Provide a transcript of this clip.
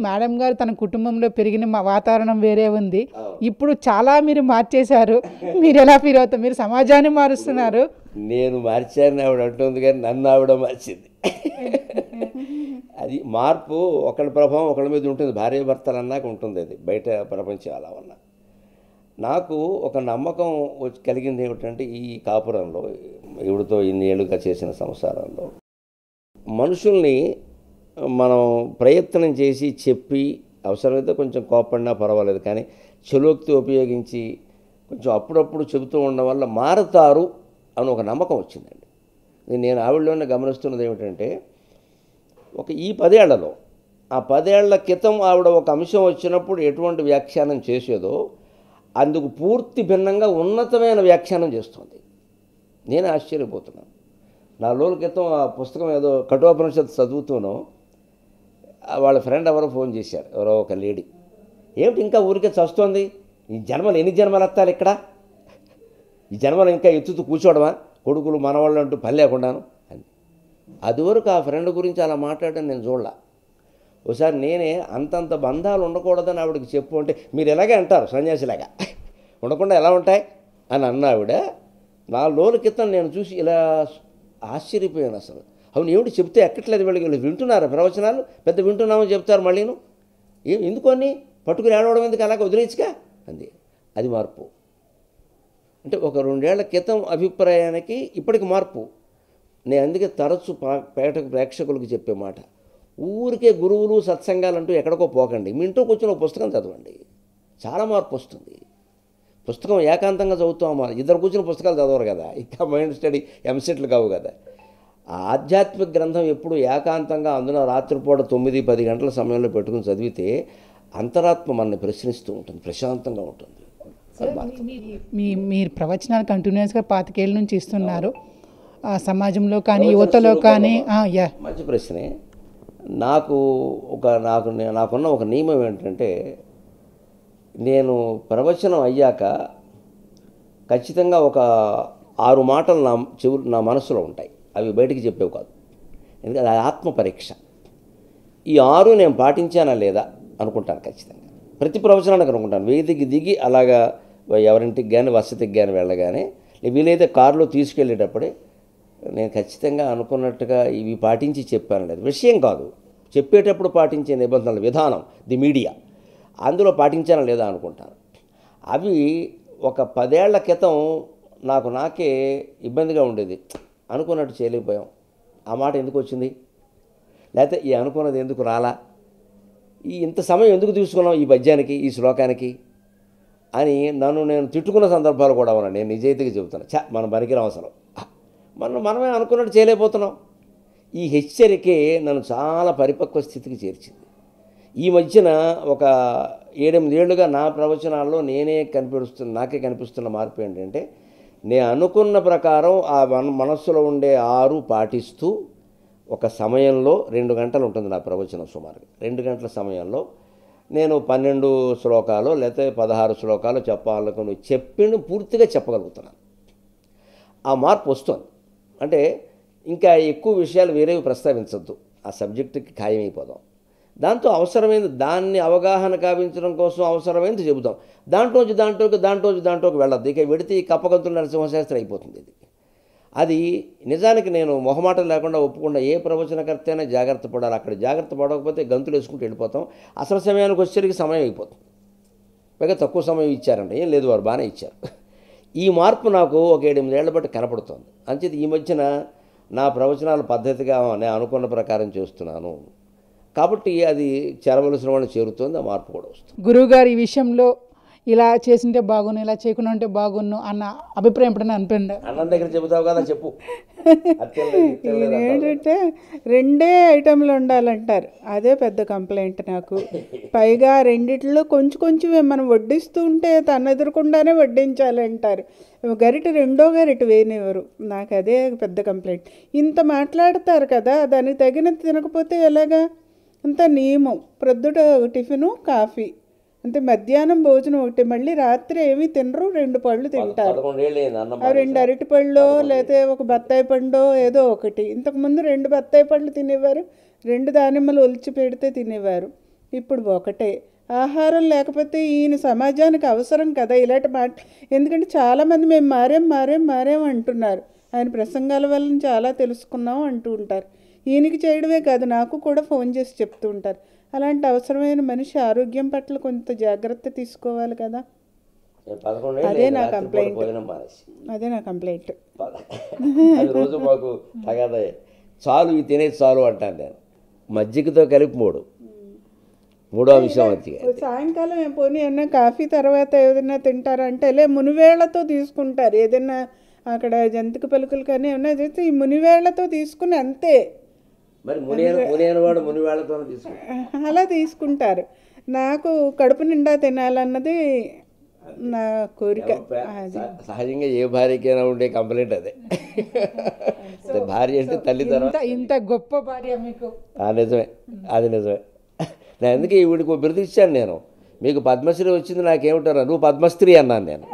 Madam గారు తన కుటుంబంలో పెరిగిన వాతావరణం వేరే ఉంది. ఇప్పుడు చాలా మీరు మార్చేశారు. మీరు ఎలా ఫీల్ అవుతారు? మీరు సమాజాన్ని మారుస్తున్నారు. నేను మార్చాను ఆవిడ అంటుంది, కానీ నన్ను ఆవిడ మార్చింది. అది మార్పు ఒకళ్ళ ప్రభావం ఒకళ్ళ మీద ఉంటుంది. భార్య భర్తలు అన్నాక ఉంటుంది, అది బయట ప్రపంచం అలా ఉన్నా. నాకు ఒక నమ్మకం కలిగింది ఏమిటంటే, ఈ కాపురంలో ఈవిడతో ఇన్ని ఏళ్ళుగా చేసిన సంసారంలో మనుషుల్ని మనం ప్రయత్నం చేసి చెప్పి అవసరమైతే కొంచెం కోపడినా పర్వాలేదు, కానీ చలోక్తి ఉపయోగించి కొంచెం అప్పుడప్పుడు చెబుతూ ఉండడం వల్ల మారుతారు అని ఒక నమ్మకం వచ్చిందండి. నేను ఆవిడలోనే గమనిస్తున్నది ఏమిటంటే, ఈ 10 ఏళ్లలో, ఆ 10 ఏళ్ల క్రితం ఆవిడ ఒక అంశం వచ్చినప్పుడు ఎటువంటి వ్యాఖ్యానం చేసేదో అందుకు పూర్తి భిన్నంగా ఉన్నతమైన వ్యాఖ్యానం చేస్తుంది. నేను ఆశ్చర్యపోతున్నాను. 4 రోజుల క్రితం ఆ పుస్తకం ఏదో కఠోపనిషత్తు చదువుతూనో వాళ్ళ ఫ్రెండ్ ఎవరో ఫోన్ చేశారు, ఎవరో ఒక లేడీ, ఏమిటి ఇంకా ఊరికే చస్తోంది, ఈ జన్మలు ఎన్ని జన్మలు ఎత్తాలి ఇక్కడ, ఈ జన్మలు ఇంకా ఎత్తుతూ కూర్చోవడమా, కొడుకులు మనవాళ్ళు అంటూ పని లేకుండాను అని. అదివరకు ఆ ఫ్రెండ్ గురించి అలా మాట్లాడడం నేను చూడలా. ఒకసారి నేనే అంతంత బంధాలు ఉండకూడదని ఆవిడకి చెప్పు అంటే, మీరు ఎలాగే అంటారు సన్యాసిలాగా, ఉండకుండా ఎలా ఉంటాయి అని అన్న ఆవిడ. 4 రోజుల క్రితం నేను చూసి ఇలా ఆశ్చర్యపోయాను. అసలు అవును, ఏమిటి చెప్తే ఎక్కట్లేదు వీళ్ళు వింటున్నారు ప్రవచనాలు, పెద్ద వింటున్నామని చెప్తారు, మళ్ళీను ఎందుకొని పట్టుకుని ఏడవడం ఎందుకు, అలాగే వదిలేచ్చుగా అంది. అది మార్పు. అంటే ఒక 2 ఏళ్ల క్రితం అభిప్రాయానికి ఇప్పటికి మార్పు. నేను అందుకే తరచు ప్రేక్షకులకు చెప్పే మాట, ఊరికే గురువులు సత్సంగాలు అంటూ ఎక్కడికో పోకండి, మీ ఇంట్లో కూర్చొని ఒక పుస్తకం చదవండి, చాలా మార్పు వస్తుంది. పుస్తకం ఏకాంతంగా చదువుతాం, ఇద్దరు కూర్చుని పుస్తకాలు చదవరు కదా, ఇంకా మైండ్ స్టడీ ఎంసెట్లు కావు కదా. ఆధ్యాత్మిక గ్రంథం ఎప్పుడు ఏకాంతంగా, అందులో రాత్రిపూట 9-10 గంటల సమయంలో పెట్టుకుని చదివితే అంతరాత్మ మనల్ని ప్రశ్నిస్తూ ఉంటుంది, ప్రశాంతంగా ఉంటుంది. మీరు ప్రవచనాలు కంటిన్యూస్గా 25 ఏళ్ళ నుంచి ఇస్తున్నారు, సమాజంలో కానీ యువతలో కానీ. మంచి ప్రశ్నే. నాకున్న ఒక నియమం ఏంటంటే, నేను ప్రవచనం అయ్యాక ఖచ్చితంగా ఒక 6 మాటలు నా మనసులో ఉంటాయి, అవి బయటికి చెప్పేవి కాదు, ఎందుకంటే అది ఆత్మ పరీక్ష. ఈ 6 నేను పాటించానా లేదా అనుకుంటాను ఖచ్చితంగా. ప్రతి ప్రవచనానికి అనుకుంటాను, వేదికి దిగి అలాగా ఎవరింటికి కానీ వసతికి కానీ వెళ్ళగానే, వీలైతే కారులో తీసుకెళ్ళేటప్పుడే నేను ఖచ్చితంగా అనుకున్నట్టుగా ఇవి పాటించి చెప్పాను లేదు, విషయం కాదు, చెప్పేటప్పుడు పాటించే నిబంధనల విధానం, ది మీడియా, అందులో పాటించానా లేదా అనుకుంటాను. అవి ఒక 10 ఏళ్ల క్రితం నాకే ఇబ్బందిగా ఉండేది, అనుకున్నట్టు చేయలేకపోయాం, ఆ మాట ఎందుకు వచ్చింది, లేకపోతే ఈ అనుకున్నది ఎందుకు రాలా, ఇంత సమయం ఎందుకు తీసుకున్నాం ఈ పద్యానికి, ఈ శ్లోకానికి అని నన్ను నేను తిట్టుకున్న సందర్భాలు కూడా ఉన్నాయి. నేను నిజాయితీగా చెబుతాను, మన పనికిరాం అసలు, మనమే అనుకున్నట్టు చేయలేకపోతున్నాం. ఈ హెచ్చరికే నన్ను చాలా పరిపక్వ స్థితికి చేర్చింది. ఈ మధ్యన ఒక 7-8 ఏళ్ళుగా నా ప్రవచనాల్లో నాకే కనిపిస్తున్న మార్పు ఏంటంటే, నేను అనుకున్న ప్రకారం ఆ మనస్సులో ఉండే 6 పాటిస్తూ ఒక సమయంలో 2 గంటలు ఉంటుంది నా ప్రవచనం సుమారుగా. 2 గంటల సమయంలో నేను 12 శ్లోకాలు లేకపోతే 16 శ్లోకాలు చెప్పాలనుకుని చెప్పిండు పూర్తిగా చెప్పగలుగుతున్నాను. ఆ మార్పు వస్తుంది. అంటే ఇంకా ఎక్కువ విషయాలు వేరేవి ప్రస్తావించద్దు, ఆ సబ్జెక్టుకి ఖాయమైపోదాం. దాంతో అవసరమైంది దాన్ని అవగాహన కావించడం కోసం అవసరమైంది చెబుతాం, దాంట్లోకి వెళ్ళద్దు. ఇక వెడితే ఈ కప్పగంతుల నరసింహశాస్త్రి అయిపోతుంది. అది నిజానికి నేను మొహమాటం లేకుండా ఒప్పుకుండా, ఏ ప్రవచనకర్త అయినా జాగ్రత్త పడాలి, అక్కడ జాగ్రత్త పడకపోతే గంతులు వేసుకుంటూ వెళ్ళిపోతాం, అసలు సమయానికి వచ్చేసరికి సమయం అయిపోతుంది. పైగా తక్కువ సమయం ఇచ్చారండి, ఏం లేదు, వారు బాగానే ఇచ్చారు. ఈ మార్పు నాకు ఒక 7-8 ఏళ్ల బట్టి కనపడుతోంది. అంచేత ఈ మధ్యన నా ప్రవచనాల పద్ధతిగా నేను అనుకున్న ప్రకారం చేస్తున్నాను కాబట్టి అది చేరవలసిన వాళ్ళు చేరుతోంది, ఆ మార్పు కూడా వస్తుంది. గురువుగారు ఈ విషయంలో ఇలా చేసింటే బాగున్ను, ఇలా చేయకుండా ఉంటే బాగున్ను అన్న అభిప్రాయం ఎప్పుడైనా అనిపించిందా? అన్నం దగ్గర చెబుతావు కదా, చెప్పు. ఏంటంటే 2 ఐటెంలు ఉండాలంటారు, అదే పెద్ద కంప్లైంట్ నాకు. పైగా రెండిట్లో కొంచెమే మనం వడ్డిస్తూ ఉంటే తను ఎదురకుండానే వడ్డించాలంటారు, గరిటె 2వ గరిటె వేయనివ్వరు. నాకు అదే పెద్ద కంప్లైంట్. ఇంత మాట్లాడతారు కదా, దానికి తగినది తినకపోతే ఎలాగా? అంత నియమం, ప్రొద్దుట టిఫిను కాఫీ అంతే, మధ్యాహ్నం భోజనం ఒకటి, మళ్ళీ రాత్రి ఏమీ తినరు, 2 పళ్ళు తింటారు. 2 అరటి పళ్ళు లేకపోతే ఒక బత్తాయి పండు ఏదో ఒకటి. ఇంతకుముందు 2 బత్తాయి పళ్ళు తినేవారు, 2 దానిమ్మలు ఒలిచి పెడితే తినేవారు. ఇప్పుడు ఒకటే. ఆహారం లేకపోతే ఈయన సమాజానికి అవసరం కదా ఇలాంటి మాట. ఎందుకంటే చాలామంది మేము మారాం అంటున్నారు. ఆయన ప్రసంగాల వల్ల చాలా తెలుసుకున్నాం అంటూ ఉంటారు. ఈయనకి చేయడమే కాదు, నాకు కూడా ఫోన్ చేసి చెప్తూ ఉంటారు. అలాంటి అవసరమైన మనిషి ఆరోగ్యం పట్ల కొంత జాగ్రత్త తీసుకోవాలి కదా. అదే నా కంప్లైంట్. అదే నా కంప్లైంట్. అది రోజు మాకు తగదే. చాలు ఇవి తినేది చాలు అంటాను నేను. మజ్జిగతో కలిపి మూడో విషయం మజ్జిగ. సాయంకాలం పోనీ ఏమన్నా కాఫీ తర్వాత ఏదైనా తింటారంటే మునివేళ్లతో తీసుకుంటారు. ఏదైనా అక్కడ జంతిక పలుకులు కానీ ఏమన్నా చేస్తే ఈ మునివేళ్లతో తీసుకుని అంతే. మరి మునియనవాడు మునివేళ్లతో తీసుకుంటారు. అలా తీసుకుంటారు. నాకు కడుపు నిండా తినాలన్నది నా కోరిక. సహజంగా ఏ భార్యకైనా ఉండే కంప్లైంట్ అదే. భార్య అంటే తల్లిదండ్రులు. ఇంత గొప్ప భార్య మీకు. నిజమే, అది నిజమే. నేను ఎందుకు ఈవిడికి బిరుదు ఇచ్చాను నేను. మీకు పద్మశ్రీ వచ్చింది నాకేమిటారు, నువ్వు పద్మశ్రీ అన్నాను నేను.